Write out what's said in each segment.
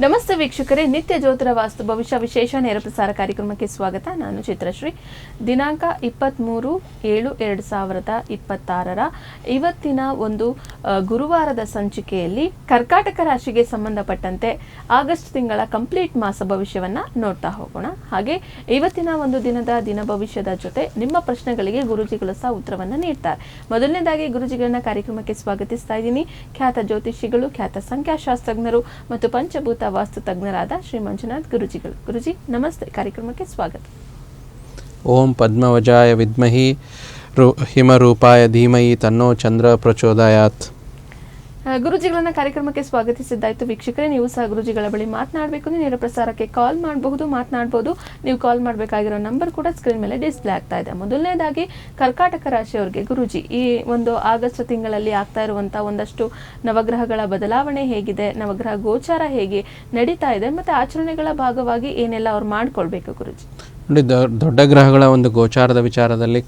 ನಮಸ್ತೆ ವೀಕ್ಷಕರೇ, ನಿತ್ಯ ಜ್ಯೋತಿರ ವಾಸ್ತು ಭವಿಷ್ಯ ವಿಶೇಷ ನೇರ ಪ್ರಸಾರ ಕಾರ್ಯಕ್ರಮಕ್ಕೆ ಸ್ವಾಗತ. ನಾನು ಚಿತ್ರಶ್ರೀ. ದಿನಾಂಕ 23/7/2026 ಇವತ್ತಿನ ಒಂದು ಗುರುವಾರದ ಸಂಚಿಕೆಯಲ್ಲಿ ಕರ್ಕಾಟಕ ರಾಶಿಗೆ ಸಂಬಂಧಪಟ್ಟಂತೆ ಆಗಸ್ಟ್ ತಿಂಗಳ ಕಂಪ್ಲೀಟ್ ಮಾಸ ಭವಿಷ್ಯವನ್ನ ನೋಡ್ತಾ ಹೋಗೋಣ. ಹಾಗೆ ಇವತ್ತಿನ ಒಂದು ದಿನದ ದಿನ ಭವಿಷ್ಯದ ಜೊತೆ ನಿಮ್ಮ ಪ್ರಶ್ನೆಗಳಿಗೆ ಗುರುಜಿಗಳು ಸಹ ಉತ್ತರವನ್ನ ನೀಡ್ತಾರೆ. ಮೊದಲನೇದಾಗಿ ಗುರುಜಿಗಳನ್ನ ಕಾರ್ಯಕ್ರಮಕ್ಕೆ ಸ್ವಾಗತಿಸ್ತಾ ಇದ್ದೀನಿ. ಖ್ಯಾತ ಜ್ಯೋತಿಷಿಗಳು, ಖ್ಯಾತ ಸಂಖ್ಯಾಶಾಸ್ತ್ರಜ್ಞರು ಮತ್ತು ಪಂಚಭೂತ ವಾಸ್ತು ತಜ್ಞರಾದ ಶ್ರೀ ಮಂಜುನಾಥ್ ಗುರುಜಿಗಳು. ಗುರುಜಿ ನಮಸ್ತೆ, ಕಾರ್ಯಕ್ರಮಕ್ಕೆ ಸ್ವಾಗತ. ಓಂ ಪದ್ಮವಜಾಯ ವಿದ್ಮಹಿ ಹಿಮರೂಪಾಯ ಧೀಮಹಿ ತನ್ನೋ ಚಂದ್ರ ಪ್ರಚೋದಯಾತ್. ಗುರುಜಿಗಳನ್ನ ಕಾರ್ಯಕ್ರಮಕ್ಕೆ ಸ್ವಾಗತಿಸಿದ್ದಾಯ್ತು. ವೀಕ್ಷಕರೇ, ನೀವು ಸಹ ಗುರುಜಿಗಳ ಬಳಿ ಮಾತನಾಡಬೇಕು, ನೇರ ಪ್ರಸಾರಕ್ಕೆ ಕಾಲ್ ಮಾಡಬಹುದು, ಮಾತನಾಡಬಹುದು. ನೀವು ಕಾಲ್ ಮಾಡಬೇಕಾಗಿರೋ ನಂಬರ್ ಕೂಡ ಸ್ಕ್ರೀನ್ ಮೇಲೆ ಡಿಸ್ಪ್ಲೇ ಆಗ್ತಾ ಇದೆ. ಮೊದಲನೇದಾಗಿ ಕರ್ಕಾಟಕ ರಾಶಿಯವರಿಗೆ ಗುರುಜಿ, ಈ ಒಂದು ಆಗಸ್ಟ್ ತಿಂಗಳಲ್ಲಿ ಆಗ್ತಾ ಇರುವಂತಹ ಒಂದಷ್ಟು ನವಗ್ರಹಗಳ ಬದಲಾವಣೆ ಹೇಗಿದೆ, ನವಗ್ರಹ ಗೋಚಾರ ಹೇಗೆ ನಡೀತಾ ಇದೆ, ಮತ್ತೆ ಆಚರಣೆಗಳ ಭಾಗವಾಗಿ ಏನೆಲ್ಲ ಅವ್ರು ಮಾಡ್ಕೊಳ್ಬೇಕು ಗುರುಜಿ? ನೋಡಿ, ದೊಡ್ಡ ಗ್ರಹಗಳ ಒಂದು ಗೋಚಾರದ ವಿಚಾರದಲ್ಲಿ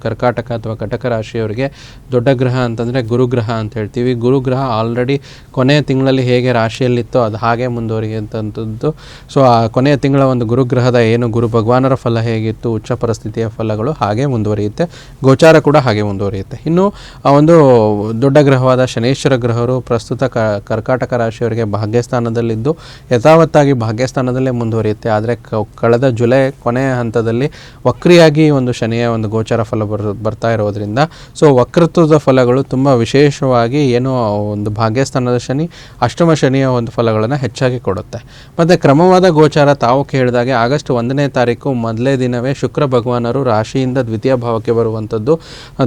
ಕರ್ಕಾಟಕ ಅಥವಾ ಕಟಕ ರಾಶಿಯವರಿಗೆ ದೊಡ್ಡ ಗ್ರಹ ಅಂತಂದರೆ ಗುರುಗ್ರಹ ಅಂತ ಹೇಳ್ತೀವಿ. ಗುರುಗ್ರಹ ಆಲ್ರೆಡಿ ಕೊನೆಯ ತಿಂಗಳಲ್ಲಿ ಹೇಗೆ ರಾಶಿಯಲ್ಲಿತ್ತೋ ಅದು ಹಾಗೆ ಮುಂದುವರಿಯುವಂಥದ್ದು. ಸೊ ಆ ಕೊನೆಯ ತಿಂಗಳ ಒಂದು ಗುರುಗ್ರಹದ ಏನು ಗುರು ಭಗವಾನರ ಫಲ ಹೇಗಿತ್ತು, ಉಚ್ಚ ಪರಿಸ್ಥಿತಿಯ ಫಲಗಳು ಹಾಗೆ ಮುಂದುವರಿಯುತ್ತೆ, ಗೋಚಾರ ಕೂಡ ಹಾಗೆ ಮುಂದುವರಿಯುತ್ತೆ. ಇನ್ನು ಆ ಒಂದು ದೊಡ್ಡ ಗ್ರಹವಾದ ಶನೇಶ್ವರ ಗ್ರಹರು ಪ್ರಸ್ತುತ ಕರ್ಕಾಟಕ ರಾಶಿಯವರಿಗೆ ಭಾಗ್ಯಸ್ಥಾನದಲ್ಲಿದ್ದು ಯಥಾವತ್ತಾಗಿ ಭಾಗ್ಯಸ್ಥಾನದಲ್ಲೇ ಮುಂದುವರಿಯುತ್ತೆ. ಆದರೆ ಕಳೆದ ಜುಲೈ ಕೊನೆಯ ಹಂತದಲ್ಲಿ ವಕ್ರಿಯಾಗಿ ಒಂದು ಶನಿಯ ಒಂದು ಗೋಚಾರ ಫಲ ಬರ್ತಾ ಇರೋದ್ರಿಂದ ಸೊ ವಕ್ರತ್ವದ ಫಲಗಳು ತುಂಬ ವಿಶೇಷವಾಗಿ ಏನೋ ಒಂದು ಭಾಗ್ಯಸ್ಥಾನದ ಶನಿ, ಅಷ್ಟಮ ಶನಿಯ ಒಂದು ಫಲಗಳನ್ನು ಹೆಚ್ಚಾಗಿ ಕೊಡುತ್ತೆ. ಮತ್ತು ಕ್ರಮವಾದ ಗೋಚಾರ ತಾವು ಕೇಳಿದಾಗೆ ಆಗಸ್ಟ್ 1ನೇ ತಾರೀಕು ಮೊದಲೇ ದಿನವೇ ಶುಕ್ರ ಭಗವಾನರು ರಾಶಿಯಿಂದ ದ್ವಿತೀಯ ಭಾವಕ್ಕೆ ಬರುವಂಥದ್ದು,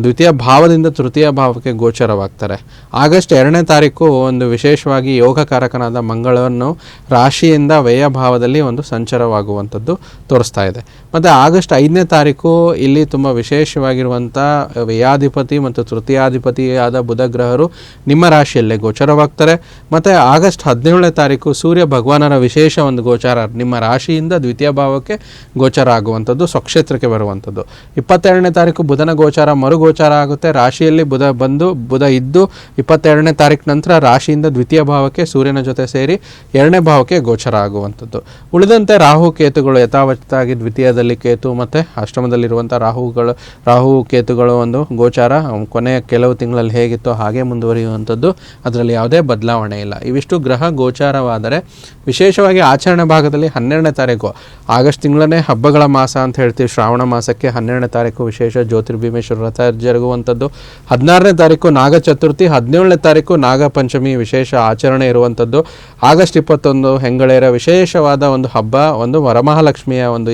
ದ್ವಿತೀಯ ಭಾವದಿಂದ ತೃತೀಯ ಭಾವಕ್ಕೆ ಗೋಚರವಾಗ್ತಾರೆ. ಆಗಸ್ಟ್ 2ನೇ ತಾರೀಕು ಒಂದು ವಿಶೇಷವಾಗಿ ಯೋಗಕಾರಕನಾದ ಮಂಗಳವನ್ನು ರಾಶಿಯಿಂದ ವ್ಯಯ ಭಾವದಲ್ಲಿ ಒಂದು ಸಂಚಾರವಾಗುವಂಥದ್ದು ತೋರಿಸ್ತಾ ಇದೆ. ಮತ್ತು ಆಗಸ್ಟ್ 5ನೇ ತಾರೀಕು ಇಲ್ಲಿ ತುಂಬ ವಿಶೇಷವಾಗಿರುವಂಥ ವ್ಯಯಾಧಿಪತಿ ಮತ್ತು ತೃತೀಯಾಧಿಪತಿಯಾದ ಬುಧ ಗ್ರಹರು ನಿಮ್ಮ ರಾಶಿಯಲ್ಲೇ ಗೋಚರವಾಗ್ತಾರೆ. ಮತ್ತು ಆಗಸ್ಟ್ 17ನೇ ತಾರೀಕು ಸೂರ್ಯ ಭಗವಾನರ ವಿಶೇಷ ಒಂದು ಗೋಚಾರ ನಿಮ್ಮ ರಾಶಿಯಿಂದ ದ್ವಿತೀಯ ಭಾವಕ್ಕೆ ಗೋಚಾರ ಆಗುವಂಥದ್ದು, ಸ್ವಕ್ಷೇತ್ರಕ್ಕೆ ಬರುವಂಥದ್ದು. 22ನೇ ತಾರೀಕು ಬುಧನ ಗೋಚಾರ ಮರು ಗೋಚಾರ ಆಗುತ್ತೆ. ರಾಶಿಯಲ್ಲಿ ಬುಧ ಇದ್ದು 22ನೇ ತಾರೀಕು ನಂತರ ರಾಶಿಯಿಂದ ದ್ವಿತೀಯ ಭಾವಕ್ಕೆ ಸೂರ್ಯನ ಜೊತೆ ಸೇರಿ 2ನೇ ಭಾವಕ್ಕೆ ಗೋಚಾರ ಆಗುವಂಥದ್ದು. ಉಳಿದಂತೆ ರಾಹು ಕೇತುಗಳು ಯಥಾವತ್ತಾಗಿ ದ್ವಿತೀಯದಲ್ಲಿ ಕೇತು ಮತ್ತು ಅಷ್ಟಮದಲ್ಲಿರುವಂಥ ರಾಹು ಕೇತುಗಳು ಒಂದು ಗೋಚಾರ ಕೊನೆಯ ಕೆಲವು ತಿಂಗಳಲ್ಲಿ ಹೇಗಿತ್ತೋ ಹಾಗೆ ಮುಂದುವರಿಯುವಂಥದ್ದು, ಅದರಲ್ಲಿ ಯಾವುದೇ ಬದಲಾವಣೆ ಇಲ್ಲ. ಇವಿಷ್ಟು ಗ್ರಹ ಗೋಚಾರವಾದರೆ ವಿಶೇಷವಾಗಿ ಆಚರಣೆ ಭಾಗದಲ್ಲಿ 12ನೇ ತಾರೀಕು ಆಗಸ್ಟ್ ತಿಂಗಳನ್ನೇ ಹಬ್ಬಗಳ ಮಾಸ ಅಂತ ಹೇಳ್ತೀವಿ. ಶ್ರಾವಣ ಮಾಸಕ್ಕೆ 12ನೇ ತಾರೀಕು ವಿಶೇಷ ಜ್ಯೋತಿರ್ಭೀಮೇಶ್ವರ ವ್ರತ ಜರುಗುವಂಥದ್ದು. 16ನೇ ತಾರೀಕು ನಾಗ ಚತುರ್ಥಿ, 17ನೇ ತಾರೀಕು ನಾಗ ಪಂಚಮಿ ವಿಶೇಷ ಆಚರಣೆ ಇರುವಂಥದ್ದು. ಆಗಸ್ಟ್ 21 ಹೆಂಗಳೇರ ವಿಶೇಷವಾದ ಒಂದು ಹಬ್ಬ, ಒಂದು ವರಮಹಾಲಕ್ಷ್ಮಿಯ ಒಂದು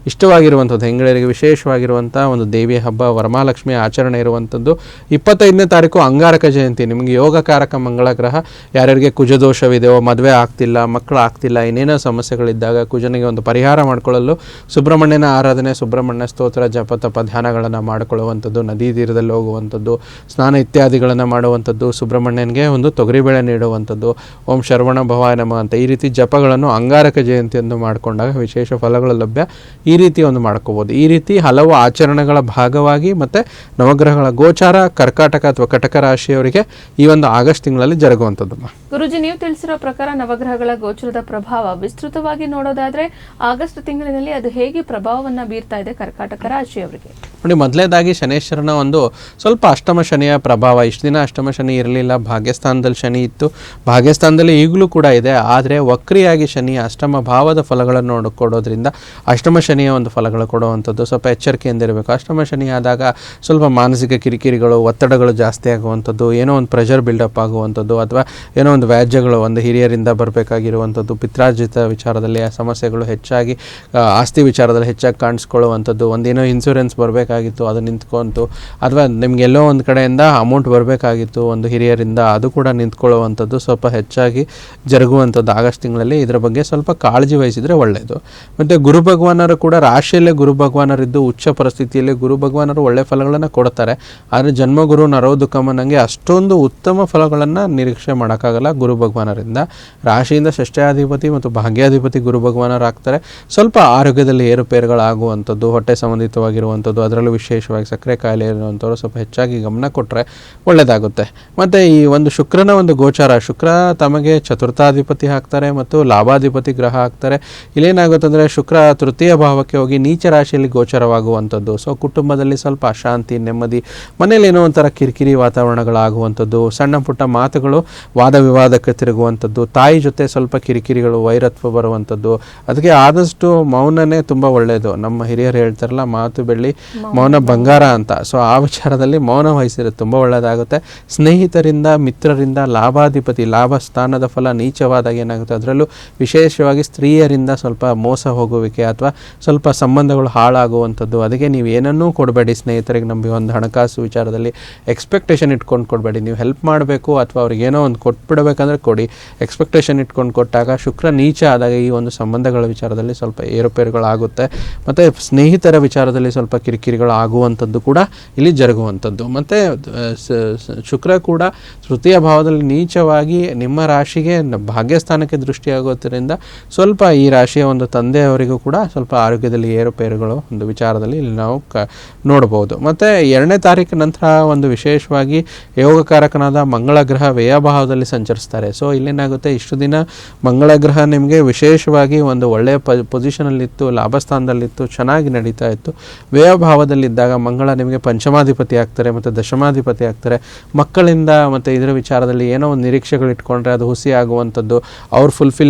ಇಷ್ಟವಾಗಿರುವಂಥದ್ದು, ಹೆಂಗಳೇರಿಗೆ ವಿಶೇಷವಾಗಿರುವಂಥ ಒಂದು ದೇವಿಯ ಹಬ್ಬ ವರಮಹಾಲಕ್ಷ್ಮಿಯ ಆಚರಣೆ ಇರುವಂಥದ್ದು. 25ನೇ ತಾರೀಕು ಅಂಗಾರಕ ಜಯಂತಿ. ನಿಮಗೆ ಯೋಗಕಾರಕ ಮಂಗಳ ಗ್ರಹ, ಯಾರ್ಯಾರಿಗೆ ಕುಜದೋಷವಿದೆಯೋ, ಮದುವೆ ಆಗ್ತಿಲ್ಲ, ಮಕ್ಕಳು ಆಗ್ತಿಲ್ಲ, ಇನ್ನೇನೋ ಸಮಸ್ಯೆಗಳಿದ್ದಾಗ ಕುಜನಿಗೆ ಒಂದು ಪರಿಹಾರ ಮಾಡಿಕೊಳ್ಳಲು ಸುಬ್ರಹ್ಮಣ್ಯನ ಆರಾಧನೆ, ಸುಬ್ರಹ್ಮಣ್ಯ ಸ್ತೋತ್ರ, ಜಪ ತಪ ಧ್ಯಾನಗಳನ್ನು ಮಾಡಿಕೊಳ್ಳುವಂಥದ್ದು, ನದಿ ತೀರದಲ್ಲಿ ಹೋಗುವಂಥದ್ದು, ಸ್ನಾನ ಇತ್ಯಾದಿಗಳನ್ನು ಮಾಡುವಂಥದ್ದು, ಸುಬ್ರಹ್ಮಣ್ಯನಿಗೆ ಒಂದು ತೊಗರಿಬೇಳೆ ನೀಡುವಂಥದ್ದು, ಓಂ ಶರವಣ ಭವಾಯ ನಮಃ ಅಂತ ಈ ರೀತಿ ಜಪಗಳನ್ನು ಅಂಗಾರಕ ಜಯಂತಿಯಂದು ಮಾಡಿಕೊಂಡಾಗ ವಿಶೇಷ ಫಲಗಳು ಲಭ್ಯ. ಈ ರೀತಿ ಒಂದು ಮಾಡ್ಕೋಬೋದು. ಈ ರೀತಿ ಹಲವು ಆಚರಣೆಗಳ ಭಾಗವಾಗಿ ಮತ್ತು ನವಗ್ರಹಗಳ ಗೋಚಾರ ಕರ್ಕಾಟಕ ಅಥವಾ ಕಟಕ ರಾಶಿಯವರಿಗೆ ಈ ಒಂದು ಆಗಸ್ಟ್ ತಿಂಗಳಲ್ಲಿ ಜರುಗುವಂಥದ್ದು. ಗುರುಜಿ, ನೀವು ತಿಳಿಸಿರೋ ಪ್ರಕಾರ ನವಗ್ರಹಗಳ ಗೋಚರದ ಪ್ರಭಾವ ವಿಸ್ತೃತವಾಗಿ ನೋಡೋದಾದ್ರೆ ಆಗಸ್ಟ್ ತಿಂಗಳಿನಲ್ಲಿ ಅದು ಹೇಗೆ ಪ್ರಭಾವವನ್ನ ಬೀರ್ತಾ ಇದೆ ಕರ್ಕಾಟಕ ರಾಶಿಯವರಿಗೆ? ನೋಡಿ, ಮೊದಲನೇದಾಗಿ ಶನೇಶ್ವರನ ಒಂದು ಸ್ವಲ್ಪ ಅಷ್ಟಮ ಶನಿಯ ಪ್ರಭಾವ. ಇಷ್ಟು ದಿನ ಅಷ್ಟಮ ಶನಿ ಇರಲಿಲ್ಲ, ಭಾಗ್ಯಸ್ಥಾನದಲ್ಲಿ ಶನಿ ಇತ್ತು, ಭಾಗ್ಯಸ್ಥಾನದಲ್ಲಿ ಈಗಲೂ ಕೂಡ ಇದೆ. ಆದರೆ ವಕ್ರಿಯಾಗಿ ಶನಿ ಅಷ್ಟಮ ಭಾವದ ಫಲಗಳನ್ನು ಕೊಡೋದ್ರಿಂದ ಅಷ್ಟಮ ಶನಿಯ ಒಂದು ಫಲಗಳು ಕೊಡುವಂಥದ್ದು ಸ್ವಲ್ಪ ಎಚ್ಚರಿಕೆಯಿಂದ ಇರಬೇಕು. ಅಷ್ಟಮ ಶನಿ ಆದಾಗ ಸ್ವಲ್ಪ ಮಾನಸಿಕ ಕಿರಿಕಿರಿಗಳು, ಒತ್ತಡಗಳು ಜಾಸ್ತಿ ಆಗುವಂಥದ್ದು, ಏನೋ ಒಂದು ಪ್ರೆಷರ್ ಬಿಲ್ಡಪ್ ಆಗುವಂಥದ್ದು, ಅಥವಾ ಏನೋ ಒಂದು ವ್ಯಾಜ್ಯಗಳು ಒಂದು ಹಿರಿಯರಿಂದ ಬರಬೇಕಾಗಿರುವಂಥದ್ದು, ಪಿತ್ರಾರ್ಜಿತ ವಿಚಾರದಲ್ಲಿ ಆ ಸಮಸ್ಯೆಗಳು ಹೆಚ್ಚಾಗಿ, ಆಸ್ತಿ ವಿಚಾರದಲ್ಲಿ ಹೆಚ್ಚಾಗಿ ಕಾಣಿಸ್ಕೊಳ್ಳುವಂಥದ್ದು, ಒಂದೇನೋ ಇನ್ಶೂರೆನ್ಸ್ ಬರಬೇಕಾಗಿತ್ತು ಅದು ನಿಂತ್ಕೊಂತು, ಅಥವಾ ನಿಮಗೆಲ್ಲೋ ಒಂದು ಕಡೆಯಿಂದ ಅಮೌಂಟ್ ಬರಬೇಕಾಗಿತ್ತು ಒಂದು ಹಿರಿಯರಿಂದ, ಅದು ಕೂಡ ನಿಂತ್ಕೊಳ್ಳುವಂಥದ್ದು ಸ್ವಲ್ಪ ಹೆಚ್ಚಾಗಿ ಜರುಗುವಂಥದ್ದು ಆಗಸ್ಟ್ ತಿಂಗಳಲ್ಲಿ. ಇದರ ಬಗ್ಗೆ ಸ್ವಲ್ಪ ಕಾಳಜಿ ವಹಿಸಿದರೆ ಒಳ್ಳೆಯದು. ಮತ್ತು ಗುರು ಭಗವಾನರು ಕೂಡ ರಾಶಿಯಲ್ಲೇ ಗುರು ಭಗವಾನರಿದ್ದು ಉಚ್ಚ ಪರಿಸ್ಥಿತಿಯಲ್ಲಿ ಗುರು ಭಗವಾನರು ಒಳ್ಳೆ ಫಲಗಳನ್ನು ಕೊಡ್ತಾರೆ. ಆದರೆ ಜನ್ಮಗುರು ನರೋದುಕಮನಂಗೆ ಅಷ್ಟೊಂದು ಉತ್ತಮ ಫಲಗಳನ್ನು ನಿರೀಕ್ಷೆ ಮಾಡೋಕ್ಕಾಗಲ್ಲ ಗುರು ಭಗವಾನರಿಂದ. ರಾಶಿಯಿಂದ ಷಷ್ಠ್ಯಾಧಿಪತಿ ಮತ್ತು ಭಾಗ್ಯಾಧಿಪತಿ ಗುರು ಭಗವಾನರಾಗ್ತಾರೆ. ಸ್ವಲ್ಪ ಆರೋಗ್ಯದಲ್ಲಿ ಏರುಪೇರುಗಳಾಗುವಂಥದ್ದು, ಹೊಟ್ಟೆ ಸಂಬಂಧಿತವಾಗಿರುವಂಥದ್ದು, ಅದರಲ್ಲೂ ವಿಶೇಷವಾಗಿ ಸಕ್ಕರೆ ಕಾಯಿಲೆ ಇರುವಂಥವ್ರು ಸ್ವಲ್ಪ ಹೆಚ್ಚಾಗಿ ಗಮನ ಕೊಟ್ಟರೆ ಒಳ್ಳೆಯದಾಗುತ್ತೆ. ಮತ್ತು ಈ ಒಂದು ಶುಕ್ರನ ಒಂದು ಗೋಚಾರ, ಶುಕ್ರ ತಮಗೆ ಚತುರ್ಥಾಧಿಪತಿ ಆಗ್ತಾರೆ ಮತ್ತು ಲಾಭಾಧಿಪತಿ ಗ್ರಹ ಆಗ್ತಾರೆ. ಇಲ್ಲೇನಾಗುತ್ತೆ ಅಂದರೆ ಶುಕ್ರ ತೃತೀಯ ಭಾವಕ್ಕೆ ಹೋಗಿ ನೀಚ ರಾಶಿಯಲ್ಲಿ ಗೋಚರವಾಗುವಂಥದ್ದು. ಸೊ ಕುಟುಂಬದಲ್ಲಿ ಸ್ವಲ್ಪ ಅಶಾಂತಿ, ನೆಮ್ಮದಿ, ಮನೇಲಿ ಏನೋ ಒಂಥರ ಕಿರಿಕಿರಿ ವಾತಾವರಣಗಳಾಗುವಂಥದ್ದು, ಸಣ್ಣ ಪುಟ್ಟ ಮಾತುಗಳು ವಾದ ವಿವಾದಕ್ಕೆ ತಿರುಗುವಂಥದ್ದು, ತಾಯಿ ಜೊತೆ ಸ್ವಲ್ಪ ಕಿರಿಕಿರಿಗಳು, ವೈರತ್ವ ಬರುವಂಥದ್ದು. ಅದಕ್ಕೆ ಆದಷ್ಟು ಮೌನನೇ ತುಂಬ ಒಳ್ಳೆಯದು. ನಮ್ಮ ಹಿರಿಯರು ಹೇಳ್ತಾರಲ್ಲ, ಮಾತು ಬೆಳ್ಳಿ ಮೌನ ಬಂಗಾರ ಅಂತ. ಸೊ ಆ ವಿಚಾರದಲ್ಲಿ ಮೌನ ವಹಿಸಿರೋದು ತುಂಬ ಒಳ್ಳೆಯದಾಗುತ್ತೆ. ಸ್ನೇಹಿತರಿಂದ, ಮಿತ್ರರಿಂದ, ಲಾಭಾಧಿಪತಿ ಲಾಭ ಸ್ಥಾನದ ಫಲ ನೀಚವಾದಾಗ ಏನಾಗುತ್ತೆ, ಅದರಲ್ಲೂ ವಿಶೇಷವಾಗಿ ಸ್ತ್ರೀಯರಿಂದ ಸ್ವಲ್ಪ ಮೋಸ ಹೋಗುವಿಕೆ ಅಥವಾ ಸ್ವಲ್ಪ ಸಂಬಂಧಗಳು ಹಾಳಾಗುವಂಥದ್ದು. ಅದಕ್ಕೆ ನೀವು ಏನನ್ನೂ ಕೊಡಬೇಡಿ ಸ್ನೇಹಿತರಿಗೆ ನಂಬಿ. ಒಂದು ಹಣಕಾಸು ವಿಚಾರದಲ್ಲಿ ಎಕ್ಸ್ಪೆಕ್ಟೇಷನ್ ಇಟ್ಕೊಂಡು ಕೊಡಬೇಡಿ. ನೀವು ಹೆಲ್ಪ್ ಮಾಡಬೇಕು ಅಥವಾ ಅವ್ರಿಗೆ ಏನೋ ಒಂದು ಕೊಟ್ಬಿಡಬೇಕಂದ್ರೆ ಕೊಡಿ. ಎಕ್ಸ್ಪೆಕ್ಟೇಷನ್ ಇಟ್ಕೊಂಡು ಕೊಟ್ಟಾಗ ಶುಕ್ರ ನೀಚ ಆದಾಗ ಈ ಒಂದು ಸಂಬಂಧಗಳ ವಿಚಾರದಲ್ಲಿ ಸ್ವಲ್ಪ ಏರುಪೇರುಗಳಾಗುತ್ತೆ. ಮತ್ತು ಸ್ನೇಹಿತರ ವಿಚಾರದಲ್ಲಿ ಸ್ವಲ್ಪ ಕಿರಿಕಿರಿಗಳು ಆಗುವಂಥದ್ದು ಕೂಡ ಇಲ್ಲಿ ಜರುಗುವಂಥದ್ದು. ಮತ್ತು ಶುಕ್ರ ಕೂಡ ತೃತೀಯ ಭಾವದಲ್ಲಿ ನೀಚವಾಗಿ ನಿಮ್ಮ ರಾಶಿಗೆ ಭಾಗ್ಯಸ್ಥಾನಕ್ಕೆ ದೃಷ್ಟಿಯಾಗೋದ್ರಿಂದ ಸ್ವಲ್ಪ ಈ ರಾಶಿಯ ಒಂದು ತಂದೆಯವರಿಗೂ ಕೂಡ ಸ್ವಲ್ಪ ಆರೋಗ್ಯದಲ್ಲಿ ಏರುಪೇರುಗಳು ಒಂದು ವಿಚಾರದಲ್ಲಿ ಇಲ್ಲಿ ನಾವು ನೋಡ್ಬೋದು. ಮತ್ತು 2ನೇ ತಾರೀಕು ನಂತರ ಒಂದು ವಿಶೇಷವಾಗಿ ಯೋಗಕಾರಕನಾದ ಮಂಗಳ ಗ್ರಹ ವ್ಯಯಭಾವದಲ್ಲಿ ಸಂಚರಿಸ್ತಾರೆ. ಸೊ ಇಲ್ಲೇನಾಗುತ್ತೆ, ಇಷ್ಟು ದಿನ ಮಂಗಳ ಗ್ರಹ ನಿಮಗೆ ವಿಶೇಷವಾಗಿ ಒಂದು ಒಳ್ಳೆಯ ಪೊಸಿಷನಲ್ಲಿತ್ತು, ಲಾಭಸ್ಥಾನದಲ್ಲಿತ್ತು, ಚೆನ್ನಾಗಿ ನಡೀತಾ ಇತ್ತು. ವ್ಯಯಭಾವದಲ್ಲಿದ್ದಾಗ ಮಂಗಳ ನಿಮಗೆ ಪಂಚಮಾಧಿಪತಿ ಆಗ್ತಾರೆ ಮತ್ತು ದಶಮಾಧಿಪತಿ ಆಗ್ತಾರೆ. ಮಕ್ಕಳಿಂದ ಮತ್ತು ಇದರ ವಿಚಾರದಲ್ಲಿ ಏನೋ ಒಂದು ನಿರೀಕ್ಷೆಗಳು ಇಟ್ಕೊಂಡ್ರೆ ಅದು ಹುಸಿ ಆಗುವಂಥದ್ದು, ಅವ್ರ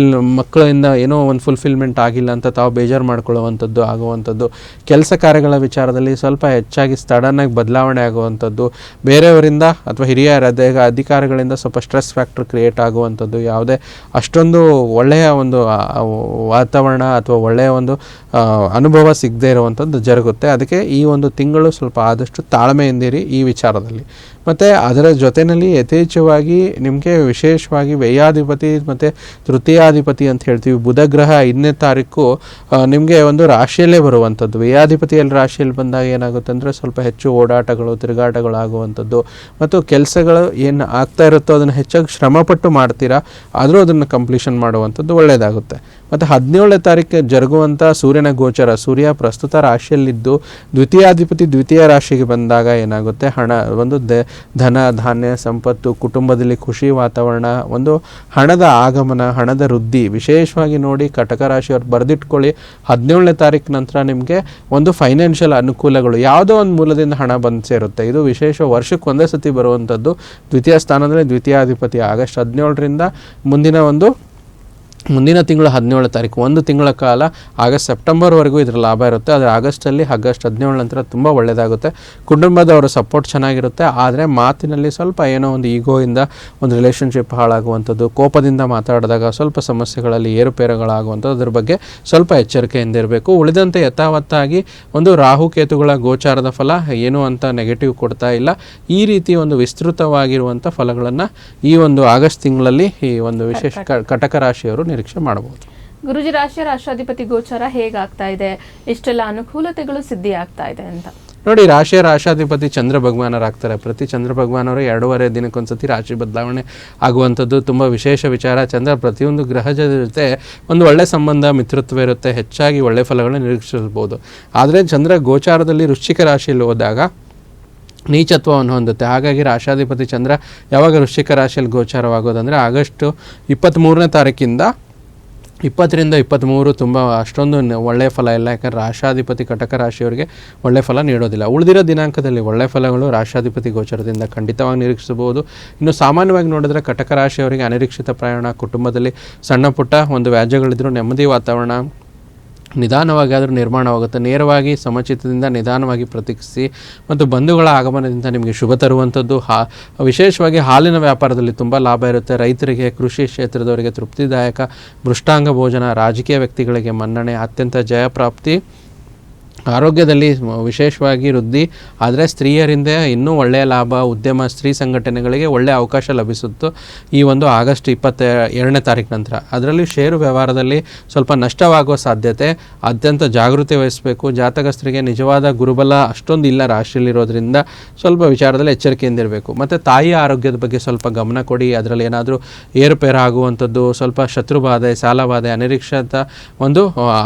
ಮಕ್ಕಳಿಂದ ಏನೋ ಒಂದು ಫುಲ್ಫಿಲ್ಮೆಂಟ್ ಆಗಿಲ್ಲ ಅಂತ ತಾವು ಬೇಜಾರು ಮಾಡ್ಕೊಳ್ಳುವಂಥದ್ದು ಆಗುವಂಥದ್ದು. ಕೆಲಸ ಕಾರ್ಯಗಳ ವಿಚಾರದಲ್ಲಿ ಸ್ವಲ್ಪ ಹೆಚ್ಚಾಗಿ ಸಡನ್ನಾಗಿ ಬದಲಾವಣೆ ಆಗುವಂಥದ್ದು, ಬೇರೆಯವರಿಂದ ಅಥವಾ ಹಿರಿಯ ಅಧಿಕಾರಿಗಳಿಂದ ಸ್ವಲ್ಪ ಸ್ಟ್ರೆಸ್ ಫ್ಯಾಕ್ಟರ್ ಕ್ರಿಯೇಟ್ ಆಗುವಂಥದ್ದು, ಯಾವುದೇ ಅಷ್ಟೊಂದು ಒಳ್ಳೆಯ ಒಂದು ವಾತಾವರಣ ಅಥವಾ ಒಳ್ಳೆಯ ಒಂದು ಅನುಭವ ಸಿಗದೇ ಇರುವಂಥದ್ದು ಜರುಗುತ್ತೆ. ಅದಕ್ಕೆ ಈ ಒಂದು ತಿಂಗಳು ಸ್ವಲ್ಪ ಆದಷ್ಟು ತಾಳ್ಮೆಯಿಂದಿರಿ ಈ ವಿಚಾರದಲ್ಲಿ. ಮತ್ತು ಅದರ ಜೊತೆಯಲ್ಲಿ ಯಥೇಚ್ಛವಾಗಿ ನಿಮಗೆ ವಿಶೇಷವಾಗಿ ವ್ಯಯಾಧಿಪತಿ ಮತ್ತು ತೃತೀಯಾಧಿಪತಿ ಅಂತ ಹೇಳ್ತೀವಿ ಬುಧ ಗ್ರಹ 5ನೇ ತಾರೀಕು ನಿಮಗೆ ಒಂದು ರಾಶಿಯಲ್ಲೇ ಬರುವಂಥದ್ದು. ವ್ಯಯಾಧಿಪತಿಯಲ್ಲಿ ರಾಶಿಯಲ್ಲಿ ಬಂದಾಗ ಏನಾಗುತ್ತೆ ಅಂದರೆ ಸ್ವಲ್ಪ ಹೆಚ್ಚು ಓಡಾಟಗಳು, ತಿರುಗಾಟಗಳು ಆಗುವಂಥದ್ದು ಮತ್ತು ಕೆಲಸಗಳು ಏನು ಆಗ್ತಾ ಇರುತ್ತೋ ಅದನ್ನು ಹೆಚ್ಚಾಗಿ ಶ್ರಮಪಟ್ಟು ಮಾಡ್ತೀರಾ, ಆದರೂ ಅದನ್ನು ಕಂಪ್ಲೀಷನ್ ಮಾಡುವಂಥದ್ದು ಒಳ್ಳೆಯದಾಗುತ್ತೆ. ಮತ್ತು 17ನೇ ತಾರೀಕು ಜರುಗುವಂಥ ಸೂರ್ಯನ ಗೋಚರ, ಸೂರ್ಯ ಪ್ರಸ್ತುತ ರಾಶಿಯಲ್ಲಿದ್ದು ದ್ವಿತೀಯಾಧಿಪತಿ ದ್ವಿತೀಯ ರಾಶಿಗೆ ಬಂದಾಗ ಏನಾಗುತ್ತೆ, ಒಂದು ಧನ ಧಾನ್ಯ ಸಂಪತ್ತು, ಕುಟುಂಬದಲ್ಲಿ ಖುಷಿ ವಾತಾವರಣ, ಒಂದು ಹಣದ ಆಗಮನ, ಹಣದ ವೃದ್ಧಿ. ವಿಶೇಷವಾಗಿ ನೋಡಿ ಕಟಕ ರಾಶಿಯವ್ರು ಬರೆದಿಟ್ಕೊಳ್ಳಿ, 17ನೇ ತಾರೀಕು ನಂತರ ನಿಮಗೆ ಒಂದು ಫೈನಾನ್ಷಿಯಲ್ ಅನುಕೂಲಗಳು ಯಾವುದೋ ಒಂದು ಮೂಲದಿಂದ ಹಣ ಬಂದು ಸೇರುತ್ತೆ. ಇದು ವಿಶೇಷ ವರ್ಷಕ್ಕೆ ಒಂದೇ ಸತಿ ಬರುವಂಥದ್ದು. ದ್ವಿತೀಯ ಸ್ಥಾನದಲ್ಲಿ ದ್ವಿತೀಯಾಧಿಪತಿ ಆಗಸ್ಟ್ 17ರಿಂದ ಮುಂದಿನ ತಿಂಗಳು 17ನೇ ತಾರೀಕು, ಒಂದು ತಿಂಗಳ ಕಾಲ ಆಗಸ್ಟ್ ಸೆಪ್ಟೆಂಬರ್ವರೆಗೂ ಇದರ ಲಾಭ ಇರುತ್ತೆ. ಆದರೆ ಆಗಸ್ಟ್ 17 ನಂತರ ತುಂಬ ಒಳ್ಳೆಯದಾಗುತ್ತೆ. ಕುಟುಂಬದವರ ಸಪೋರ್ಟ್ ಚೆನ್ನಾಗಿರುತ್ತೆ. ಆದರೆ ಮಾತಿನಲ್ಲಿ ಸ್ವಲ್ಪ ಏನೋ ಒಂದು ಈಗೋಯಿಂದ ಒಂದು ರಿಲೇಷನ್ಶಿಪ್ ಹಾಳಾಗುವಂಥದ್ದು, ಕೋಪದಿಂದ ಮಾತಾಡಿದಾಗ ಸ್ವಲ್ಪ ಸಮಸ್ಯೆಗಳಲ್ಲಿ ಏರುಪೇರುಗಳಾಗುವಂಥದ್ದು, ಅದ್ರ ಬಗ್ಗೆ ಸ್ವಲ್ಪ ಎಚ್ಚರಿಕೆಯಿಂದ ಇರಬೇಕು. ಉಳಿದಂತೆ ಯಥಾವತ್ತಾಗಿ ಒಂದು ರಾಹುಕೇತುಗಳ ಗೋಚಾರದ ಫಲ ಏನು ಅಂತ ನೆಗೆಟಿವ್ ಕೊಡ್ತಾ ಇಲ್ಲ. ಈ ರೀತಿ ಒಂದು ವಿಸ್ತೃತವಾಗಿರುವಂಥ ಫಲಗಳನ್ನು ಈ ಒಂದು ಆಗಸ್ಟ್ ತಿಂಗಳಲ್ಲಿ ಈ ಒಂದು ವಿಶೇಷ ಕಟಕ ರಾಶಿಯವರು ನಿರೀಕ್ಷೆ ಮಾಡಬಹುದು. ಗುರುಜಿ, ರಾಶಿಯ ರಾಷ್ಟ್ರಾಧಿಪತಿ ಗೋಚಾರ ಹೇಗಾಗ್ತಾ ಇದೆ, ಇಷ್ಟೆಲ್ಲ ಅನುಕೂಲತೆಗಳು ಸಿದ್ಧಿ ಆಗ್ತಾ ಇದೆ ಅಂತ ನೋಡಿ. ರಾಶಿಯ ರಾಶಾಧಿಪತಿ ಚಂದ್ರ ಭಗವಾನರಾಗ್ತಾರೆ. ಪ್ರತಿ ಚಂದ್ರ ಭಗವಾನವರು 2.5 ದಿನಕ್ಕೊಂದ್ಸತಿ ರಾಶಿ ಬದಲಾವಣೆ ಆಗುವಂಥದ್ದು ತುಂಬ ವಿಶೇಷ ವಿಚಾರ. ಚಂದ್ರ ಪ್ರತಿಯೊಂದು ಗ್ರಹದ ಜೊತೆ ಒಂದು ಒಳ್ಳೆ ಸಂಬಂಧ, ಮಿತ್ರತ್ವ ಇರುತ್ತೆ. ಹೆಚ್ಚಾಗಿ ಒಳ್ಳೆ ಫಲಗಳನ್ನು ನಿರೀಕ್ಷಿಸಬಹುದು. ಆದರೆ ಚಂದ್ರ ಗೋಚಾರದಲ್ಲಿ ವೃಶ್ಚಿಕ ರಾಶಿಯಲ್ಲಿ ಹೋದಾಗ ನೀಚತ್ವವನ್ನು ಹೊಂದುತ್ತೆ. ಹಾಗಾಗಿ ರಾಶಾಧಿಪತಿ ಚಂದ್ರ ಯಾವಾಗ ವೃಶ್ಚಿಕ ರಾಶಿಯಲ್ಲಿ ಗೋಚಾರವಾಗೋದಂದರೆ ಆಗಸ್ಟ್ 23ನೇ ತಾರೀಕಿಂದ 20ರಿಂದ 23 ತುಂಬ ಅಷ್ಟೊಂದು ಒಳ್ಳೆಯ ಫಲ ಇಲ್ಲ. ಯಾಕಂದರೆ ರಾಶಾಧಿಪತಿ ಕಟಕ ರಾಶಿಯವರಿಗೆ ಒಳ್ಳೆಯ ಫಲ ನೀಡೋದಿಲ್ಲ. ಉಳಿದಿರೋ ದಿನಾಂಕದಲ್ಲಿ ಒಳ್ಳೆಯ ಫಲಗಳು ರಾಶಾಧಿಪತಿ ಗೋಚರದಿಂದ ಖಂಡಿತವಾಗಿ ನಿರೀಕ್ಷಿಸಬಹುದು. ಇನ್ನು ಸಾಮಾನ್ಯವಾಗಿ ನೋಡಿದ್ರೆ ಕಟಕ ರಾಶಿಯವರಿಗೆ ಅನಿರೀಕ್ಷಿತ ಪ್ರಯಾಣ, ಕುಟುಂಬದಲ್ಲಿ ಸಣ್ಣ ಪುಟ್ಟ ಒಂದು ವ್ಯಾಜ್ಯಗಳಿದ್ರೂ ನೆಮ್ಮದಿ ವಾತಾವರಣ ನಿಧಾನವಾಗಿ ಆದರೂ ನಿರ್ಮಾಣವಾಗುತ್ತೆ. ನೇರವಾಗಿ ಸಮಚಿತದಿಂದ ನಿಧಾನವಾಗಿ ಪ್ರತೀಕ್ಷಿಸಿ ಮತ್ತು ಬಂಧುಗಳ ಆಗಮನದಿಂದ ನಿಮಗೆ ಶುಭ ತರುವಂಥದ್ದು. ವಿಶೇಷವಾಗಿ ಹಾಲಿನ ವ್ಯಾಪಾರದಲ್ಲಿ ತುಂಬ ಲಾಭ ಇರುತ್ತೆ. ರೈತರಿಗೆ, ಕೃಷಿ ಕ್ಷೇತ್ರದವರಿಗೆ ತೃಪ್ತಿದಾಯಕ. ಮೃಷ್ಟಾಂಗ ಭೋಜನ, ರಾಜಕೀಯ ವ್ಯಕ್ತಿಗಳಿಗೆ ಮನ್ನಣೆ, ಅತ್ಯಂತ ಜಯಪ್ರಾಪ್ತಿ ಆರೋಗ್ಯದಲ್ಲಿ ವಿಶೇಷವಾಗಿ ವೃದ್ಧಿ, ಆದರೆ ಸ್ತ್ರೀಯರಿಂದ ಇನ್ನೂ ಒಳ್ಳೆಯ ಲಾಭ, ಉದ್ಯಮ, ಸ್ತ್ರೀ ಸಂಘಟನೆಗಳಿಗೆ ಒಳ್ಳೆಯ ಅವಕಾಶ ಲಭಿಸುತ್ತು ಈ ಒಂದು ಆಗಸ್ಟ್ 22ನೇ ತಾರೀಕು ನಂತರ. ಅದರಲ್ಲಿ ಷೇರು ವ್ಯವಹಾರದಲ್ಲಿ ಸ್ವಲ್ಪ ನಷ್ಟವಾಗುವ ಸಾಧ್ಯತೆ, ಅತ್ಯಂತ ಜಾಗೃತಿ ವಹಿಸಬೇಕು. ಜಾತಕಸ್ಥರಿಗೆ ನಿಜವಾದ ಗುರುಬಲ ಅಷ್ಟೊಂದು ಇಲ್ಲ ರಾಶಿಯಲ್ಲಿರೋದ್ರಿಂದ ಸ್ವಲ್ಪ ವಿಚಾರದಲ್ಲಿ ಎಚ್ಚರಿಕೆಯಿಂದಿರಬೇಕು. ಮತ್ತು ತಾಯಿಯ ಆರೋಗ್ಯದ ಬಗ್ಗೆ ಸ್ವಲ್ಪ ಗಮನ ಕೊಡಿ. ಅದರಲ್ಲಿ ಏನಾದರೂ ಏರುಪೇರು ಆಗುವಂಥದ್ದು, ಸ್ವಲ್ಪ ಶತ್ರುಬಾಧೆ, ಸಾಲಬಾಧೆ, ಅನಿರೀಕ್ಷಿತ ಒಂದು